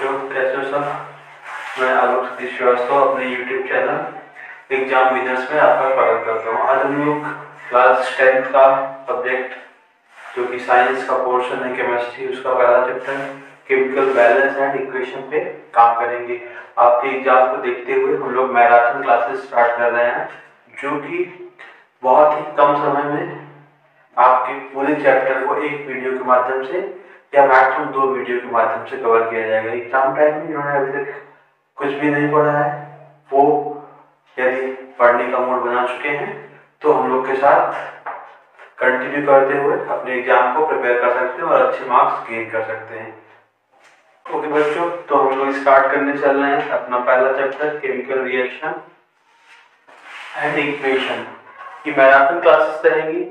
बच्चों, कैसे हो सब। मैं आलोक सतीश श्रीवास्तव अपने YouTube चैनल एग्जाम विनर्स में आपका स्वागत करता हूँ। आज हम लोग क्लास 10 का सब्जेक्ट जो कि साइंस का पोर्शन है केमिस्ट्री, उसका पहला chapter chemical balance and equation पे काम करेंगे। आपके एग्जाम को देखते हुए हम लोग मैराथन क्लासेस स्टार्ट कर रहे हैं, जो कि बहुत ही कम समय में आपके पूरे चैप्टर को एक वीडियो के माध्यम से या मैक्सिमम 2 वीडियो के माध्यम से कवर किया जाएगा। एग्जाम टाइम में इन्होंने अभी तक कुछ भी नहीं पढ़ा है, वो यदि पढ़ने का मूड बना चुके हैं तो हम लोग के साथ कंटिन्यू करते हुए अपने एग्जाम को प्रिपेयर कर सकते हैं और अच्छे मार्क्स गेन कर सकते हैं। ओके बच्चों, तो हम लोग स्टार्ट करने चल रहे हैं अपना पहला chapter chemical reaction and equation की मैराथन क्लासेस रहेंगी।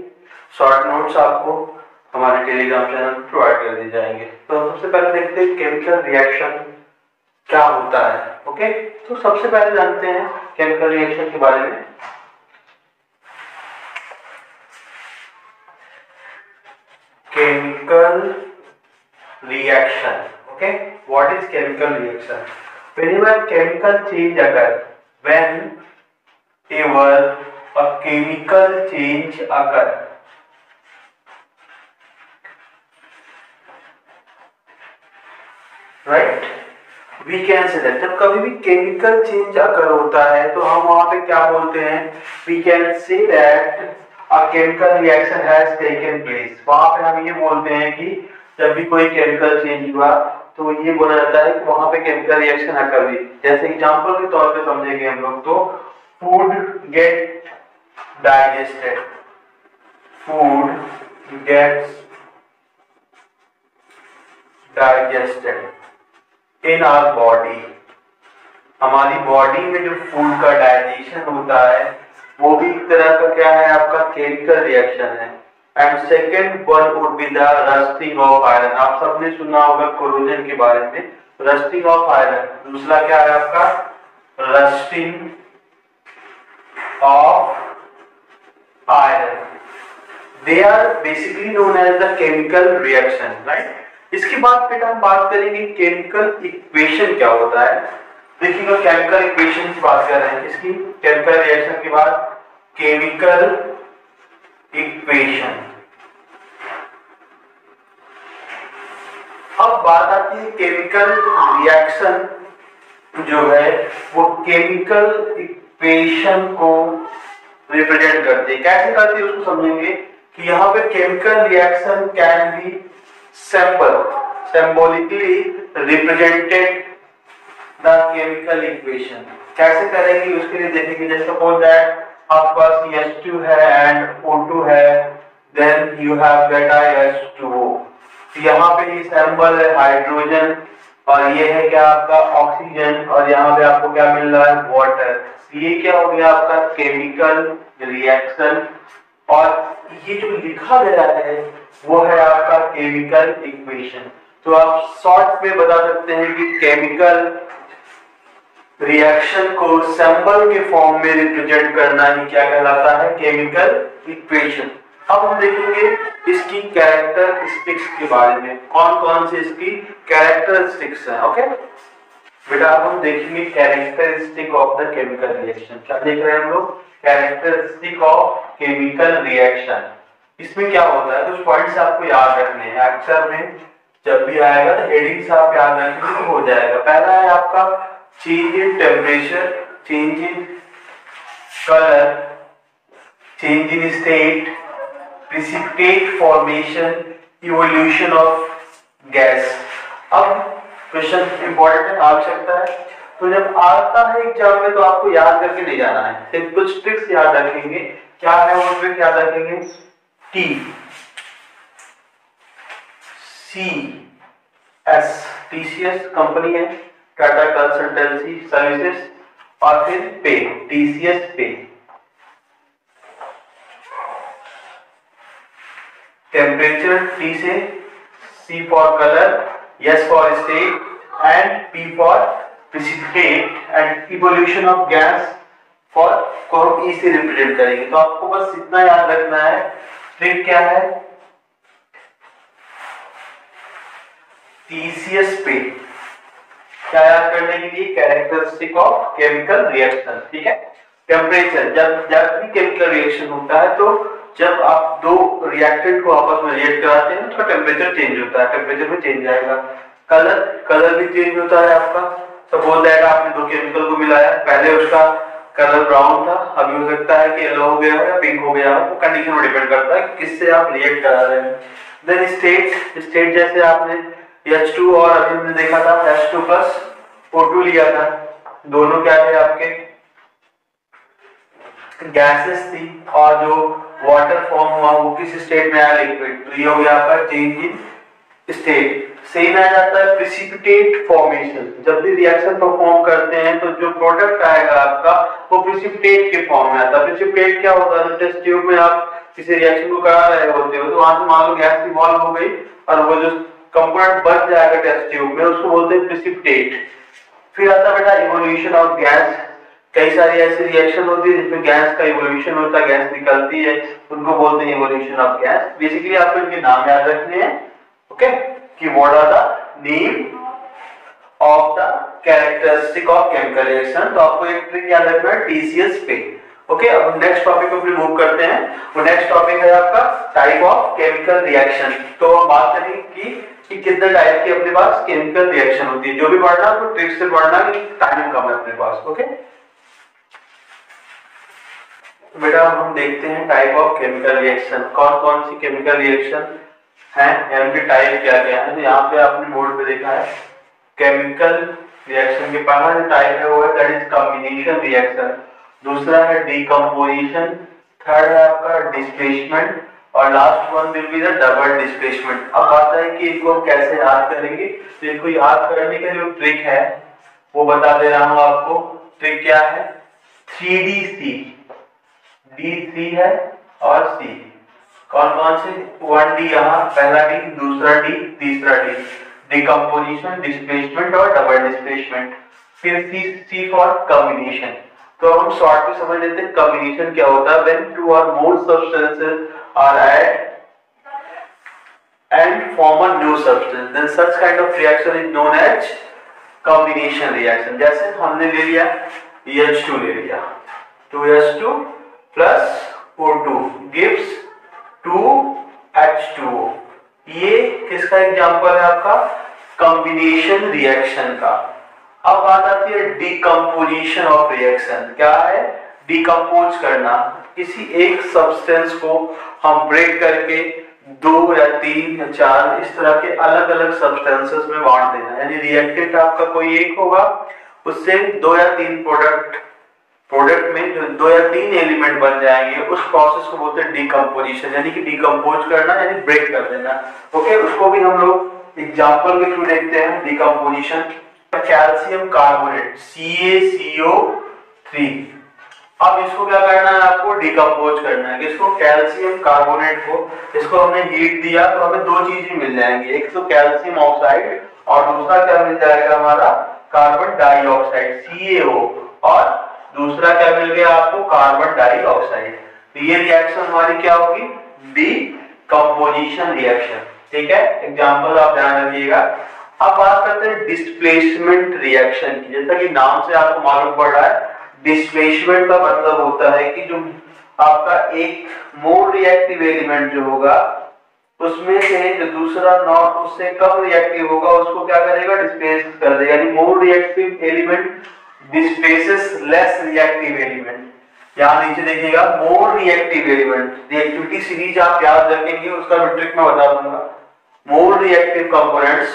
शॉर्ट नोट्स आपको हमारे टेलीग्राम चैनल पर प्रोवाइड कर दिए जाएंगे। तो सबसे पहले देखते हैं केमिकल रिएक्शन क्या होता है। ओके, तो सबसे पहले जानते हैं केमिकल रिएक्शन के बारे में। Chemical reaction, okay, what is chemical reaction? whenever chemical change occur, whenever a chemical change occur, right, we can say that जब कभी भी केमिकल चेंज अकर होता है तो हम वहां पे क्या बोलते हैं? We can say that a chemical reaction has taken place. वहां पे हम ये बोलते हैं कि जब भी कोई केमिकल चेंज हुआ तो ये बोला जाता है कि वहां पे केमिकल रिएक्शन अकर हुई। जैसे एग्जांपल के तौर पे समझेंगे हम लोग तो food get digested, food gets digested in our body. हमारी बॉडी में जो फूड का डाइजेशन होता है वो भी एक तरह का क्या है? आपका केमिकल रिएक्शन है। And second one would be the rusting of iron. आप सबने सुना होगा कोरोजन के बारे में, रस्टिंग ऑफ आयरन। दूसरा क्या है आपका? Rusting of iron. They are basically known as the chemical reaction, right. इसके बाद फिर हम बात करेंगे केमिकल इक्वेशन क्या होता है। देखिएगा, केमिकल इक्वेशन की बात कर रहे हैं किसकी? केमिकल रिएक्शन के बाद केमिकल इक्वेशन। अब बात आती है केमिकल रिएक्शन जो है वो केमिकल इक्वेशन को रिप्रेजेंट करती है। कैसे करती है उसको समझेंगे कि यहाँ पे chemical reaction can be symbolically represented the chemical equation। कैसे करेंगे उसके लिए देखेंगे। जैसे सपोज दैट आपके पास H2 है एंड O2 है, देन यू हैव बेटा H2O। यहाँ पे ये सिंबल है हाइड्रोजन और ये है क्या आपका ऑक्सीजन, और यहाँ पे आपको क्या मिल रहा है? वाटर। ये क्या हो गया आपका? Chemical reaction. और ये जो लिखा गया है वो है आपका केमिकल इक्वेशन। तो आप शॉर्ट में बता सकते हैं कि केमिकल रिएक्शन को सिंबल के फॉर्म में रिप्रेजेंट करना ही क्या कहलाता है? Chemical equation. अब हम देखेंगे इसकी कैरेक्टरिस्टिक्स के बारे में, कौन कौन से इसकी कैरेक्टरिस्टिक्स हैं। ओके बेटा, अब हम देखेंगे characteristic of the chemical reaction. क्या देख रहे हैं हम लोग? Characteristic of chemical reaction. इसमें क्या होता है? कुछ पॉइंट्स आपको याद रखने हैं। अक्सर में जब भी आएगा तो हेडिंग से आप याद रखेंगे तो हो जाएगा। पहला है आपका change in temperature, change in colour, change in state, precipitate formation, evolution of gas. अब क्वेश्चन इंपॉर्टेंट है, आवश्यकता है। तो जब आता है एग्जाम में तो आपको याद करके ले जाना है। सिर्फ कुछ ट्रिक्स याद रखेंगे। क्या है वो ट्रिक याद रखेंगे? T C S, TCS company है, टाटा कंसल्टेंसी सर्विसेज, और फिर पे, टीसीएस पे। टेम्परेचर टी से, C for colour, S for state and P for precipitate and evolution of gas for को हम ई से रिप्रेजेंट करेंगे। तो आपको बस इतना याद रखना है। ट्रिक क्या है? टीसीएस पे क्या याद करने के लिए, कैरेक्टरिस्टिक ऑफ केमिकल रिएक्शन, ठीक है। टेम्परेचर, जब भी केमिकल रिएक्शन होता है तो जब आप दो रिएक्टेंट को आपस में रिएक्ट कराते हैं तो टेम्परेचर चेंज होता है, टेम्परेचर में चेंज आएगा। कलर भी चेंज होता है आपका। सपोज दैट आपने दो केमिकल को मिलाया, पहले उसका कलर ब्राउन था, अभी हो सकता है कि येलो हो गया हो या पिंक हो गया हो, वो कंडीशन पर डिपेंड करता है किससे आप रिएक्ट करा रहे हैं। देन स्टेट जैसे आपने H2 और अभी हमने देखा था H2 प्लस O2 लिया था, दोनों क्या थे आपके गैसेस थी, और जो वाटर फॉर्म हुआ वो किस स्टेट में आया, लिक्विड। तो ये हो गया आपका चेंज इन स्टेट। सेम आ जाता है प्रिसिपिटेट फॉर्मेशन, जब भी रिएक्शन परफॉर्म करते हैं तो जो प्रोडक्ट आएगा आपका वो प्रिसिपिटेट के फॉर्म में आता है। प्रिसिपिटेट क्या होता है, टेस्ट ट्यूब में आप किसी रिएक्शन को करा रहे होते हो तो वहां से मान लो गैस इवॉल्व हो गई और वो जो कंपोनेंट बच जाएगा टेस्ट ट्यूब में उसको बोलते हैं प्रिसिपिटेट। फिर आता बेटा इवोल्यूशन ऑफ गैस, कई सारी ऐसी रिएक्शन होती है जिसमें गैस का इवोल्यूशन होता है, गैस निकलती है, उनको बोलते हैं इवोल्यूशन ऑफ गैस। बेसिकली आपको इनके नाम याद रखने हैं, ओके, कि what are the name of the characteristic of chemical reaction. तो आपको एक ट्रिक याद रखना है TCS पे, ओके। अब नेक्स्ट टॉपिक को मूव करते हैं, वो नेक्स्ट टॉपिक है आपका टाइप ऑफ केमिकल रिएक्शन। तो हम बात करेंगे कि कितने टाइप की अपने पास केमिकल रिएक्शन होती है, जो भी पढ़ना तो ट्रिक से पढ़ना, कि टाइम कम है अपने पास, ओके। तो बेटा हम देखते हैं टाइप ऑफ केमिकल रिएक्शन, कौन कौन सी केमिकल रिएक्शन है, उनके टाइप क्या क्या है। तो यहाँ पे आपने बोर्ड पे देखा है केमिकल रिएक्शन के पहला जो टाइप है वो है दैट इज कॉम्बिनेशन रिएक्शन, दूसरा है डीकंपोजिशन, थर्ड है आपका डिस्प्लेसमेंट, और last one will be the double displacement. अब बात है कि इनको कैसे याद करेंगे, तो इनको याद करने का जो ट्रिक है वो बता दे रहा हूं आपको। ट्रिक क्या है, 3DC, D3 है और C, कौन कौन से, 1D यहाँ, पहला D, दूसरा D, तीसरा D, डिकम्पोजिशन, डिस्प्लेसमेंट और डबल डिस्प्लेसमेंट। फिर C फॉर कॉम्बिनेशन। तो हम शॉर्ट में समझ लेते हैं कॉम्बिनेशन क्या होता है, व्हेन टू और मोर substances R add and form a new substance, then such kind of reaction is known as combination reaction। जैसे हमने ले लिया H2 ले लिया, 2H2 plus O2 gives 2H2O। ये किसका एग्जांपल है आपका, कॉम्बिनेशन रिएक्शन का। अब बात आती है डिकम्पोजिशन ऑफ रिएक्शन। क्या है, डिकम्पोज करना, किसी एक सब्सटेंस को हम ब्रेक करके 2 या 3 या 4 इस तरह के अलग अलग सब्सटेंसेस में बांट देना, यानी रिएक्टेंट आपका कोई एक होगा, उससे 2 या 3 प्रोडक्ट में जो 2 या 3 एलिमेंट बन जाएंगे, उस प्रोसेस को बोलते हैं डिकम्पोजिशन, यानी कि डिकम्पोज करना यानी ब्रेक कर देना, ओके। उसको भी हम लोग एग्जांपल के थ्रू देखते हैं डिकम्पोजिशन। कैल्शियम कार्बोनेट CaCO3, अब इसको क्या करना है, आपको डिकम्पोज करना है। इसको कैल्शियम कार्बोनेट को, इसको हमने हीट दिया तो हमें 2 चीजें मिल जाएंगी, एक तो कैल्शियम ऑक्साइड और दूसरा क्या मिल जाएगा हमारा कार्बन डाइऑक्साइड CaO, और दूसरा क्या मिल गया आपको कार्बन डाइऑक्साइड। तो ये रिएक्शन हमारी क्या होगी, डिकम्पोजिशन रिएक्शन, ठीक है। एग्जांपल आप ध्यान रखिएगा। अब बात करते हैं डिस्प्लेसमेंट रिएक्शन की। जैसा कि नाम से आपको मालूम पड़ रहा है, डिस्प्लेसमेंट का मतलब होता है कि जो आपका एक मोर रिएक्टिव एलिमेंट जो होगा उसमें से जो दूसरा नॉट उससे कम रिएक्टिव होगा उसको क्या करेगा, डिस्प्लेस कर देगा, यानी more reactive element displaces less reactive element. यहाँ नीचे देखिएगा more reactive element, reactivity series आप याद रखेंगे, उसका भी ट्रिक मैं बता दूंगा। मोर रिएक्टिव कंपोनेंट्स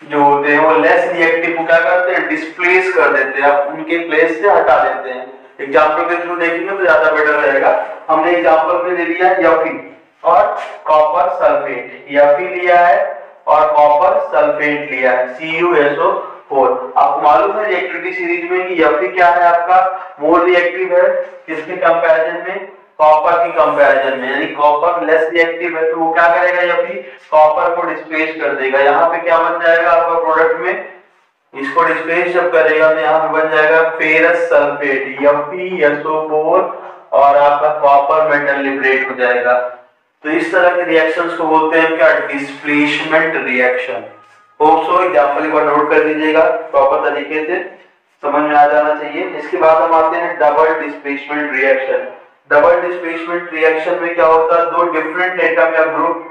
जो होते हैं वो लेस रिएक्टिव को क्या करते हैं, डिस्प्लेस कर देते हैं, आप उनके प्लेस से हटा देते हैं। एग्जांपल के थ्रू देखेंगे तो ज्यादा बेटर रहेगा। हमने एग्जांपल में ले लिया Fe और कॉपर सल्फेट, Fe लिया है और कॉपर सल्फेट लिया है CuSO4। आपको मालूम है रिएक्टिविटी सीरीज में कि Fe क्या है आपका, मोर रिएक्टिव है किसके कंपैरिजन में, कॉपर की कंपैरिजन में, यानी कॉपर लेस रिएक्टिव है, तो वो क्या करेगा, Fe कॉपर को डिस्प्लेस कर देगा। यहाँ पे क्या बन जाएगा आपका प्रोडक्ट में, इसको डिस्प्लेस जब करेगा तो यहाँ पे बन जाएगा फेरस सल्फेट FeSO4 और आपका कॉपर मेटल लिबरेट हो जाएगा। तो इस तरह के रिएक्शंस को बोलते हैं क्या, displacement reaction, hope so example एक बार नोट कर लीजिएगा, प्रॉपर तरीके से समझ में आ जाना चाहिए। इसके बाद हम आते हैं double displacement reaction. Double displacement reaction में क्या होता है, दो डिफरेंट एटम या ग्रुप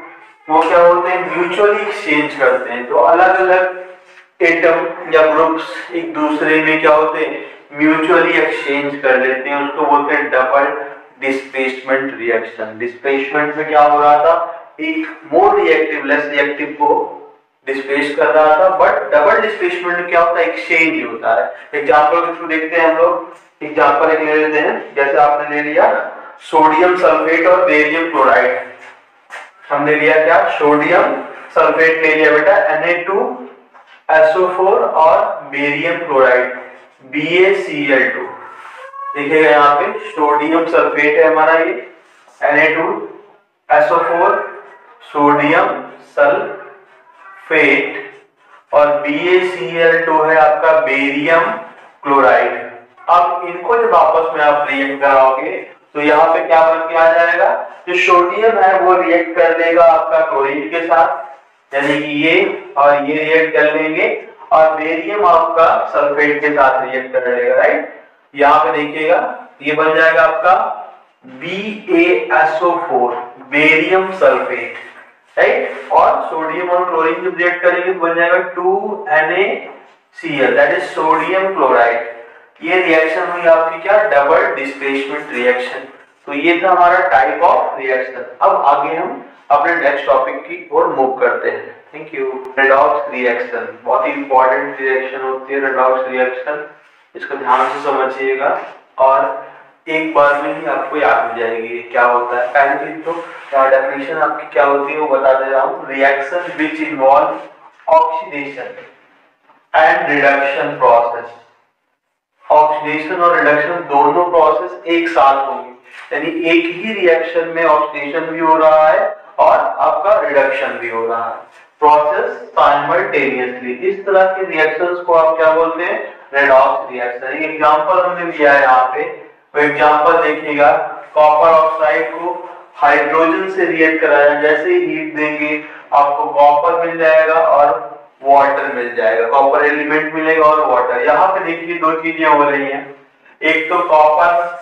वो क्या होते हैं, म्यूचुअली एक्सचेंज करते हैं। तो अलग अलग एटम या ग्रुप्स एक दूसरे में क्या होते हैं, म्यूचुअली एक्सचेंज कर लेते हैं, उसको बोलते हैं डबल डिस्प्लेसमेंट रिएक्शन। डिस्प्लेसमेंट में क्या हो रहा था, एक मोर रिएक्टिव लेस रिएक्टिव को डिस्प्लेस कर रहा था, बट डबल डिस्प्लेसमेंट में क्या होता है, एक्सचेंज होता है। एग्जांपल के थ्रू देखते हैं हम लोग। एग्जांपल एक ले लेते हैं, जैसे आपने ले लिया सोडियम सल्फेट और बेरियम क्लोराइड। हमने लिया क्या, सोडियम सल्फेट ले लिया बेटा Na2SO4 और बेरियम क्लोराइड BaCl2। देखिएगा यहाँ पे सोडियम सल्फेट है हमारा, ये Na2SO4 सोडियम सल्फेट और BaCl2 है आपका बेरियम क्लोराइड। अब इनको जब आपस में आप रिएक्ट कराओगे तो यहाँ पे क्या बन के आ जाएगा, जो सोडियम है वो रिएक्ट कर लेगा आपका क्लोरीन के साथ, यानी कि ये और ये रिएक्ट कर लेंगे, और बेरियम आपका सल्फेट के साथ रिएक्ट कर लेगा, राइट। यहाँ पे देखिएगा ये बन जाएगा आपका BaSO4 बेरियम सल्फेट, राइट। और सोडियम और क्लोरीन जब रिएक्ट करेंगे तो बन जाएगा 2NaCl, that is sodium chloride. ये रिएक्शन हुई आपकी क्या, डबल डिस्प्लेसमेंट रिएक्शन। तो ये था हमारा टाइप ऑफ रिएक्शन। अब आगे हम अपने नेक्स्ट टॉपिक की ओर मूव करते हैं। Thank you. रेडॉक्स रिएक्शन बहुत ही इंपॉर्टेंट रिएक्शन होती है, रेडॉक्स रिएक्शन। इसको ध्यान से समझिएगा और एक बार में ही आपको याद हो जाएगी क्या होता है। पहले चीज तो डेफिनेशन आपकी क्या होती है वो बता दे रहा हूँ। Reaction which involve oxidation and reduction process. Oxidation और रिडक्शन दोनों प्रोसेस एक साथ होंगे, यानी एक ही रिएक्शन में ऑक्सीडेशन भी हो रहा है और आपका रिडक्शन भी हो रहा है, प्रोसेस साइमल्टेनियसली। इस तरह के रिएक्शंस को आप क्या बोलते हैं, रेडॉक्स रिएक्शन। एक एग्जांपल हमने लिया है यहाँ पे, वो एग्जांपल देखिएगा, कॉपर ऑक्साइड को हाइड्रोजन से रिएक्ट कराया, जैसे ही हीट देंगे आपको कॉपर मिल जाएगा और वाटर मिल जाएगा, कॉपर एलिमेंट मिलेगा और वाटर। यहाँ पे देखिए दो चीजें हो रही हैं, एक तो कॉपर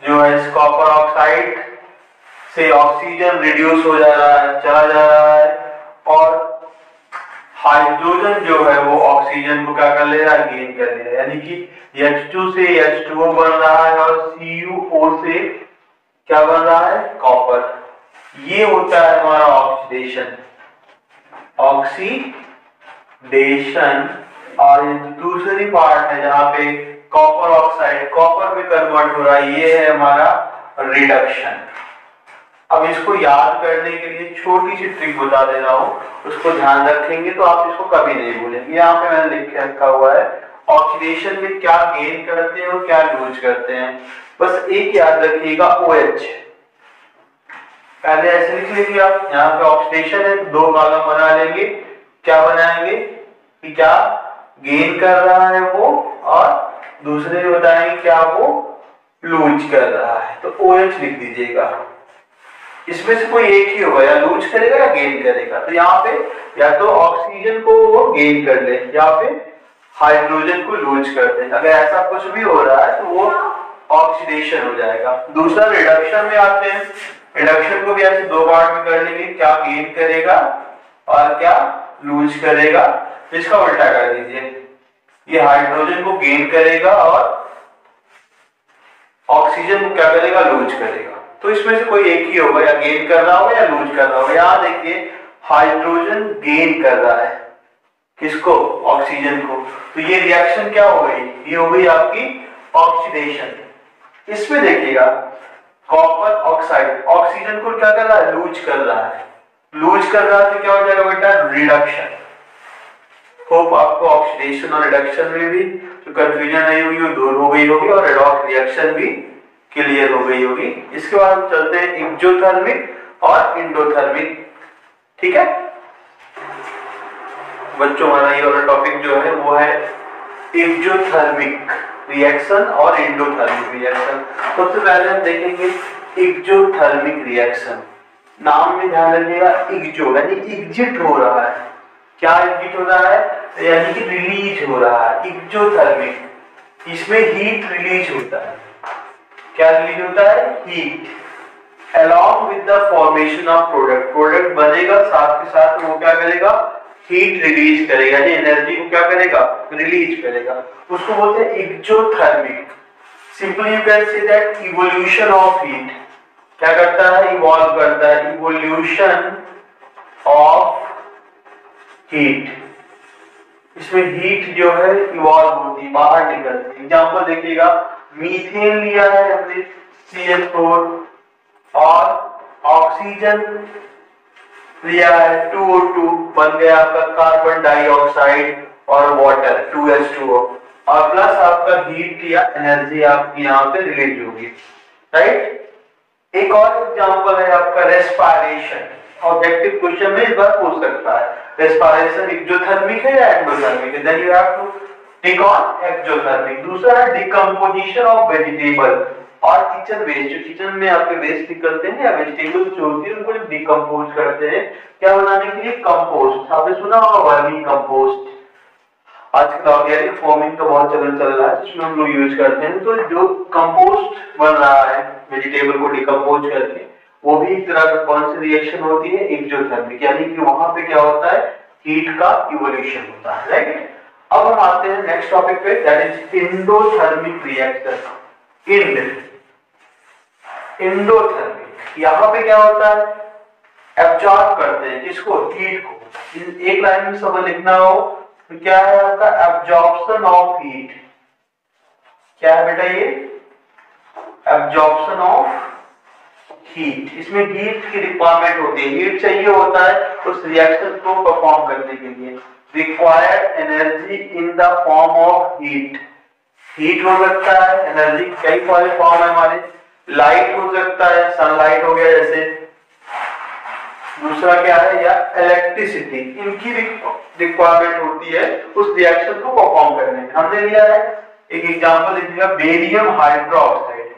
जो है इस कॉपर ऑक्साइड से ऑक्सीजन रिड्यूस हो जा रहा है, चला जा रहा है, और हाइड्रोजन जो है वो ऑक्सीजन को क्या कर ले रहा है, गेन कर ले रहा है, यानी कि H2 से H2O बन रहा है और CuO से क्या बन रहा है, कॉपर। ये होता है हमारा ऑक्सीडेशन। ऑक्सीडेशन। और दूसरी पार्ट है जहां पे कॉपर ऑक्साइड कॉपर में कन्वर्ट हो रहा है, ये है हमारा रिडक्शन। अब इसको याद करने के लिए छोटी सी ट्रिक बता दे रहा हूं, उसको ध्यान रखेंगे तो आप इसको कभी नहीं भूलेंगे। यहाँ पे मैंने लिख के रखा हुआ है, ऑक्सीडेशन में क्या गेन करते हैं और क्या लूज करते हैं। बस एक याद रखिएगा, OH। पहले ऐसे लिख लीजिए आप, यहाँ पे ऑक्सीडेशन है, दो कॉलम बना लेंगे, क्या बनाएंगे कि क्या गेन कर रहा है वो, और दूसरे बताएंगे क्या वो लूज कर रहा है, तो OH लिख दीजिएगा। इसमें से कोई एक ही होगा, या लूज करेगा या गेन करेगा। तो यहाँ पे या तो ऑक्सीजन को वो गेन कर ले या फिर हाइड्रोजन को लूज कर दे। अगर ऐसा कुछ भी हो रहा है तो वो ऑक्सीडेशन हो जाएगा। दूसरा रिडक्शन में आते हैं, रिडक्शन को भी ऐसे दो पार्ट में कर लेंगे, क्या गेन करेगा और क्या लूज करेगा। इसका उल्टा कर दीजिए, ये हाइड्रोजन को गेन करेगा और ऑक्सीजन को क्या करेगा, लूज करेगा। तो इसमें से कोई एक ही होगा, या गेन कर रहा होगा या लूज कर रहा होगा। यहां देखिए हाइड्रोजन गेन कर रहा है, किसको, ऑक्सीजन को। तो ये रिएक्शन क्या हो गई, ये हो गई आपकी ऑक्सीडेशन। इसमें देखिएगा कॉपर ऑक्साइड ऑक्सीजन को क्या कर रहा है, लूज कर रहा है। लूज कर रहा है तो क्या हो जाएगा बेटा, रिडक्शन। होप आपको ऑक्सीडेशन और रिडक्शन में भी जो कंफ्यूजन नहीं हुई वो दूर हो गई होगी, और रेडॉक्स रिएक्शन भी क्लियर हो गई होगी। इसके बाद हम चलते हैं एक्सोथर्मिक और एंडोथर्मिक। ठीक है बच्चों, हमारा ये वाला टॉपिक जो है वो है एक्सोथर्मिक रिएक्शन और एंडोथर्मिक रिएक्शन। सबसे पहले हम देखेंगे एक्सोथर्मिक रिएक्शन। नाम में ध्यान रखिएगा, एक्सो यानी एग्जिट हो रहा है, क्या हीट हो रहा है, यानी कि रिलीज हो रहा है, एक्सोथर्मिक, इसमें हीट रिलीज होता है। क्या रिलीज होता है, heat, along with the formation of product, product बनेगा, साथ के साथ वो क्या करेगा, हीट रिलीज करेगा, यानी एनर्जी को क्या करेगा, रिलीज करेगा, उसको बोलते हैं exothermic. Simply you can say that evolution of heat, क्या करता है, इवॉल्व करता है, इवोल्यूशन ऑफ हीट, इसमें हीट जो है इवॉल्व होती है, बाहर निकलती है। एग्जांपल देखिएगा, मीथेन लिया है हमने CH4 और ऑक्सीजन लिया है 2O2, बन गया आपका कार्बन डाइऑक्साइड और वाटर 2H2O, और प्लस आपका हीट या एनर्जी आपकी यहाँ पे रिलीज होगी, राइट। एक और एग्जांपल है आपका रेस्पिरेशन, ऑब्जेक्टिव क्वेश्चन में इस बार पूछ सकता है, रेस्पिरेशन एक्सोथर्मिक है या एंडोथर्मिक है, then you have to tick on exothermic. दूसरा है डिकम्पोजिशन ऑफ वेजिटेबल और किचन वेस्ट, जो किचन में आपके वेस्ट निकलते हैं या वेजिटेबल जो होती है उनको डिकम्पोज करते हैं, क्या बनाने के लिए, कंपोस्ट। आपने सुना होगा वर्मी कंपोस्ट, आजकल ऑर्गेनिक फार्मिंग का बहुत चलन चल रहा है जिसमें हम लोग यूज करते हैं। तो जो कंपोस्ट बन रहा है वेजिटेबल को डिकम्पोज करके, वो भी एक तरह का कौन सी रिएक्शन होती है, एक्सोथर्मिक, यानी कि वहां पे क्या होता है, हीट का इवोल्यूशन होता है, राइट। अब हम आते हैं नेक्स्ट टॉपिक पे, that is endothermic reaction. Endothermic, यहाँ पे क्या होता है, एब्जॉर्ब करते हैं किसको, हीट को। एक लाइन में सब लिखना हो तो क्या है आपका, एब्जॉर्प्शन ऑफ हीट, क्या है बेटा ये, एब्जॉर्प्शन ऑफ हीट। इसमें हीट की रिक्वायरमेंट होती है, हीट चाहिए होता है उस रिएक्शन को परफॉर्म करने के लिए। Required energy in the form of heat, heat हो सकता है, एनर्जी कई सारे फॉर्म है हमारे, लाइट हो सकता है, सनलाइट हो गया जैसे, दूसरा क्या है, या इलेक्ट्रिसिटी, इनकी रिक्वायरमेंट होती है उस रिएक्शन को परफॉर्म करने में। हमने लिया है एक एग्जांपल लिखिएगा, बेरियम हाइड्रोक्साइड,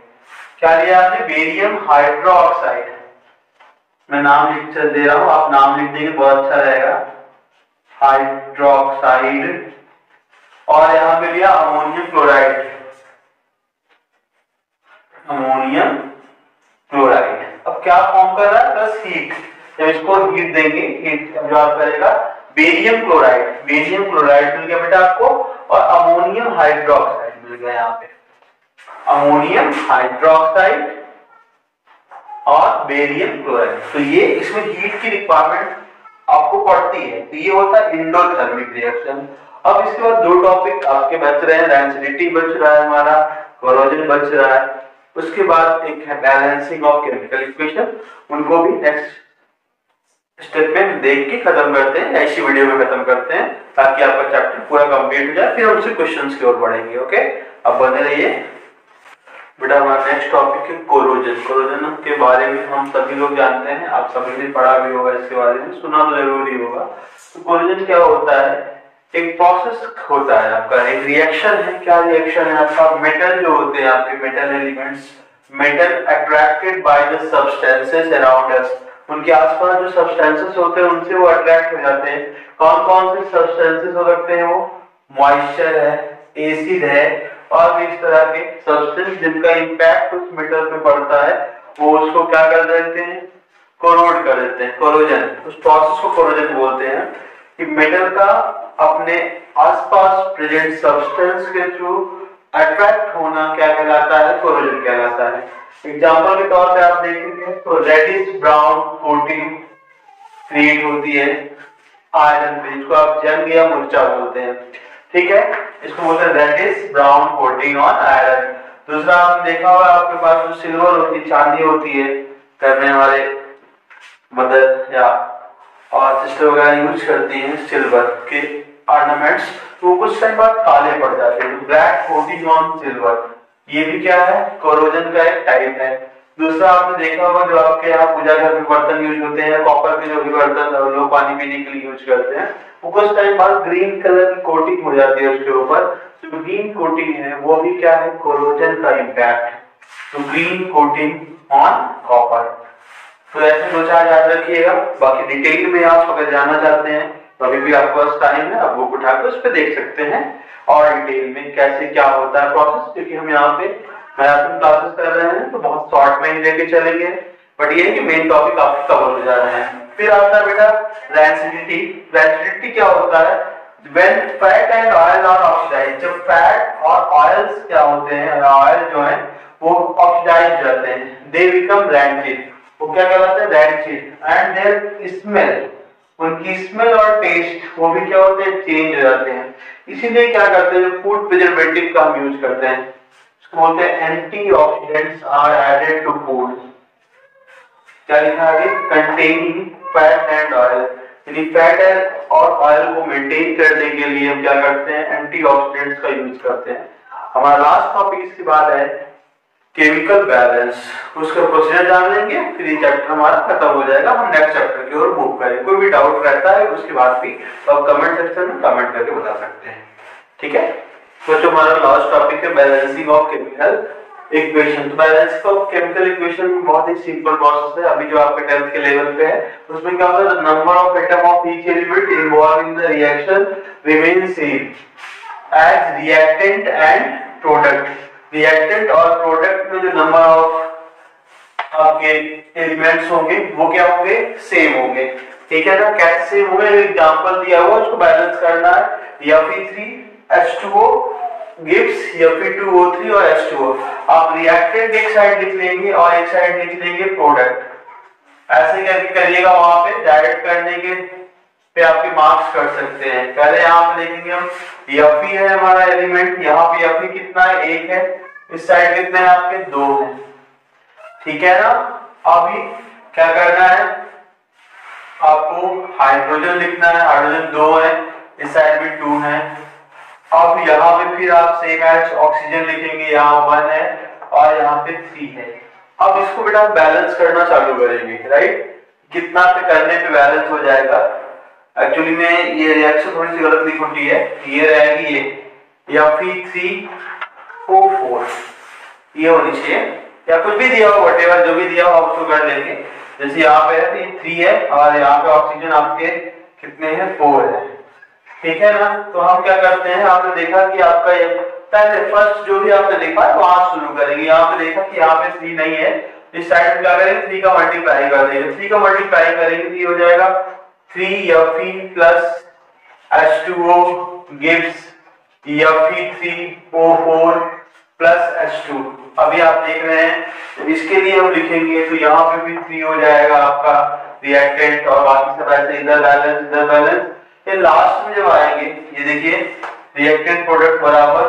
क्या लिया आपने, बेरियम हाइड्रोक्साइड, मैं नाम लिख दे रहा हूं, आप नाम लिख देंगे बहुत अच्छा रहेगा, हाइड्रोक्साइड। और यहां पे लिया अमोनियम क्लोराइड, अमोनियम क्लोराइड। अब क्या फॉर्म कर रहा है, प्लस हीट, जब इसको हीट देंगे, हीट एब्जॉर्ब करेगा, बेरियम क्लोराइड, बेरियम क्लोराइड मिल गया बेटा आपको, और अमोनियम हाइड्रोक्साइड मिल गया यहाँ पे, अमोनियम हाइड्रोक्साइड और बेरियम क्लोराइड। तो ये इसमें हीट की रिक्वायरमेंट आपको पड़ती है, तो ये होता है एंडोथर्मिक रिएक्शन। अब इसके बाद दो टॉपिक आपके बच रहे हैं, डेंसिटी बच रहा है हमारा, कोरोजन बच रहा है, उसके बाद एक है बैलेंसिंग ऑफ केमिकल इक्वेशन, उनको भी नेक्स्ट स्टेप में देख के खत्म करते हैं, ऐसी वीडियो में खत्म करते हैं, ताकि आपका चैप्टर पूरा कंप्लीट हो जाए, फिर हम उसे क्वेश्चंस की ओर बढ़ेंगे। ओके, अब बने रहिए बेटा। हमारा नेक्स्ट टॉपिक है कोरोजन। कोरोजन के बारे में हम सभी लोग जानते हैं, आप सभी ने पढ़ा भी होगा, इसके बारे में सुना तो जरूर ही होगा। तो कोरोजन क्या होता है, एक प्रोसेस होता है आपका, एक रिएक्शन है। क्या रिएक्शन है आपका, मेटल जो होते हैं आपके, metal elements, metal attracted by the substances around us, उनके आसपास जो सब्सटेंसेस होते हैं उनसे वो अट्रैक्ट हो जाते हैं। कौन कौन से सब्सटेंसेस हो सकते हैं वो, मॉइस्चर है, एसिड है, और भी इस तरह के सब्सटेंस जिनका इंपैक्ट उस मेटल पे पड़ता है, वो उसको क्या कर देते हैं, कोरोड कर देते हैं, कोरोजन। उस प्रोसेस को कोरोजन बोलते हैं कि मेटल का अपने आसपास प्रेजेंट सब्सटेंस के थ्रू अट्रैक्ट होना क्या कहलाता है, कोरोजन कहलाता है। एग्जांपल के तौर पे आप देखेंगे तो रेडिश ब्राउन कोटिंग क्रिएट होती है आयरन पे, इसको आप जंग या मुर्चा बोलते हैं, ठीक है, इसको बोलते हैं reddish brown coating on iron. दूसरा आपने देखा होगा आपके पास जो सिल्वर होती है, चांदी होती है, करने हमारे मदर या और सिस्टर वगैरह यूज करती हैं सिल्वर के ऑर्नामेंट्स, तो कुछ टाइम बाद काले पड़ जाते हैं, ब्लैक कोटिंग ऑन सिल्वर, ये भी क्या है, कोरोजन का एक टाइप है। दूसरा आपने देखा होगा जो आपके यहाँ पूजा घर में बर्तन यूज होते हैं, कॉपर के जो भी बर्तन लोग पानी पीने के लिए यूज करते हैं, वो कुछ टाइम बाद ग्रीन कलर की कोटिंग हो जाती है उसके ऊपर। जो ग्रीन कोटिंग है वो भी क्या है, कोरोजन का इम्पैक्ट है। तो ग्रीन कोटिंग ऑन कॉपर। तो ऐसे दो चार याद रखिएगा, बाकी डिटेल में आप अगर जानना चाहते हैं तो तो अभी भी आपके पास टाइम है, आप बुक उठा के उस पर देख सकते हैं और डिटेल में कैसे क्या होता है प्रोसेस, क्योंकि हम यहाँ पे मैराथन क्लासेस कर रहे हैं तो बहुत शॉर्ट में ही लेके चलेंगे, बट ये है कि मेन टॉपिक आपके कवर हो जा रहे हैं। फिर आता है बेटा रेंसिडिटी। रेंसिडिटी क्या होता है? When fat and oil are oxidized, जब फैट और ऑयल्स क्या होते हैं, ऑयल जो है वो ऑक्सीडाइज जाते हैं, they become rancid, वो क्या कहलाते हैं? रैंचिड। एंड देयर स्मेल, उनकी स्मेल और टेस्ट वो भी क्या होते हैं? चेंज हो जाते हैं। इसीलिए क्या करते हैं, फूड प्रिजर्वेटिव का हम यूज करते हैं, इसको बोलते हैं antioxidants are added to food. क्या लिखा है? कंटेनिंग फैट एंड ऑयल, यानी फैट और ऑयल को मेंटेन करने के लिए हम क्या करते हैं? एंटीऑक्सीडेंट्स का यूज करते हैं। हमारा लास्ट टॉपिक इसके बाद है केमिकल बैलेंस, उसका प्रोसीजर जान लेंगे, फिर ये चैप्टर हमारा खत्म हो जाएगा, हम नेक्स्ट चैप्टर की ओर मूव करेंगे। कोई भी डाउट रहता है उसके बाद भी आप कमेंट सेक्शन में कमेंट करके बता सकते हैं, ठीक है। तो जो हमारा लास्ट टॉपिक है बैलेंसिंग ऑफ केमिकल इक्वेशन। तो बैलेंसिंग ऑफ केमिकल इक्वेशन बहुत ही सिंपल प्रोसेस है। अभी जो आपके 10th के लेवल पे है उसमें क्या होता है? Number of atom of each element involve in the reaction remain same as reactant and product. Reactant और प्रोडक्ट में जो नंबर ऑफ आपके एलिमेंट्स होंगे वो क्या होंगे? सेम होंगे, ठीक है ना। कैसे सेम होंगे? एग्जांपल दिया हुआ, उसको बैलेंस करना है। Fe3H2O गिव्स Fe2O3 और H2O। आप रिएक्टेंट एक साइड लिख लेंगे और एक साइड लिख लेंगे प्रोडक्ट। ऐसे करके करिएगा, वहां पे डायरेक्ट करने के पे आपके मार्क्स कर सकते हैं। पहले यहाँ पे देखेंगे हम Fe है हमारा एलिमेंट, यहाँ पे Fe कितना है? 1 है, इस साइड कितने हैं आपके? 2 है, ठीक है ना। अभी क्या करना है आपको? हाइड्रोजन लिखना है, हाइड्रोजन 2 है, इस साइड भी 2 है। अब यहाँ पे फिर आप सेम एज ऑक्सीजन लिखेंगे, यहाँ 1 है और यहाँ पे 3 है। अब इसको बेटा बैलेंस करना चालू करेंगे, राइट। कितना पे करने पे बैलेंस हो जाएगा? एक्चुअली में ये रिएक्शन थोड़ी सी गलत लिख होती है, ये रहेगी ये Fe3O4 ये होनी चाहिए, या कुछ भी दिया हो, व्हाटएवर जो भी दिया हो आप उसको कर लेंगे। जैसे यहाँ पे है 3 है और यहाँ पे ऑक्सीजन आपके कितने हैं? 4 है, ठीक है ना। तो हम क्या करते हैं, आपने देखा कि आपका ये पहले फर्स्ट जो भी आपने देखा है वहां शुरू करेंगे। यहाँ पे देखा कि यहाँ पे 3 नहीं है, इस साइड में क्या करेंगे? 3 का मल्टीप्लाई कर देंगे। 3 का मल्टीप्लाई करेंगे तो ये हो जाएगा 3Fe plus H2O gives Fe3O4 plus H2। अभी आप देख रहे हैं, इसके लिए हम लिखेंगे तो यहाँ पे भी 3 हो जाएगा आपका रिएक्टेंट, और बाकी सब ऐसे इधर बैलेंस इधर बैलेंस। ये लास्ट में जब आएंगे, ये देखिए रिएक्टेंट प्रोडक्ट बराबर,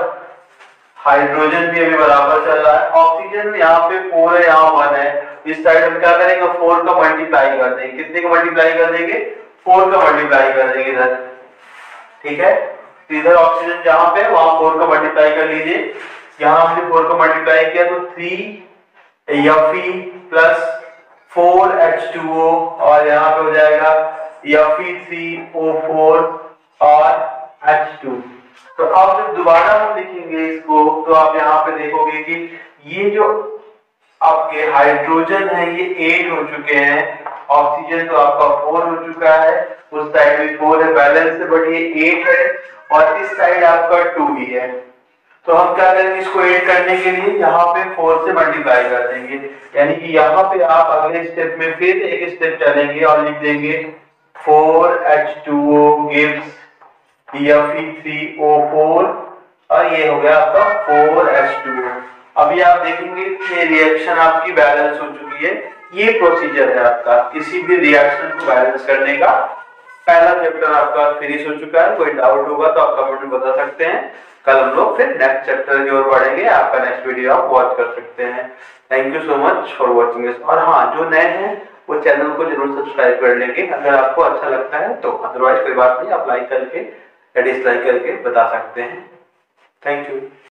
हाइड्रोजन भी अभी बराबर चल रहा है, ऑक्सीजन यहाँ पे 4 है, यहाँ 1 है। इस साइड हम क्या करेंगे? 4 का मल्टीप्लाई कर देंगे। कितने का मल्टीप्लाई कर देंगे? 4 का मल्टीप्लाई कर देंगे इधर, ठीक है। तो इधर ऑक्सीजन जहां पे वहां 4 का मल्टीप्लाई कर लीजिए। यहां हमने 4 का मल्टीप्लाई किया तो 3Fe plus 4H2O और यहाँ पे हो जाएगा Fe3O4 और H2। तो अब जब दोबारा हम लिखेंगे इसको तो आप यहाँ पे देखोगे कि ये जो आपके हाइड्रोजन है ये 8 हो चुके हैं, ऑक्सीजन तो आपका 4 हो चुका है, उस साइड में 4 है बैलेंस है, बट ये 8 है और इस साइड आपका 2 ही है। तो हम क्या करेंगे? इसको ऐड करने के लिए यहाँ पे 4 से मल्टीप्लाई कर देंगे, यानी कि यहाँ पे आप अगले स्टेप में फिर एक स्टेप चलेंगे और लिख देंगे 4H2O gives Fe3O4 और ये हो गया आपका 4H2O। अभी आप देखेंगे ये रिएक्शन आपकी बैलेंस हो चुकी है। ये प्रोसीजर है आपका किसी भी रिएक्शन को बैलेंस करने का। पहला चैप्टर आपका फिनिश हो चुका है। कोई डाउट होगा तो आप कमेंट में बता सकते हैं। कल हम लोग फिर नेक्स्ट चैप्टर की ओर बढ़ेंगे। आपका नेक्स्ट वीडियो आप वॉच कर सकते हैं। Thank you so much for watching this. और हाँ, जो नए हैं वो चैनल को जरूर सब्सक्राइब कर लेंगे अगर आपको अच्छा लगता है तो। अदरवाइज कोई बात नहीं, आप लाइक करके या डिसलाइक करके बता सकते हैं। Thank you.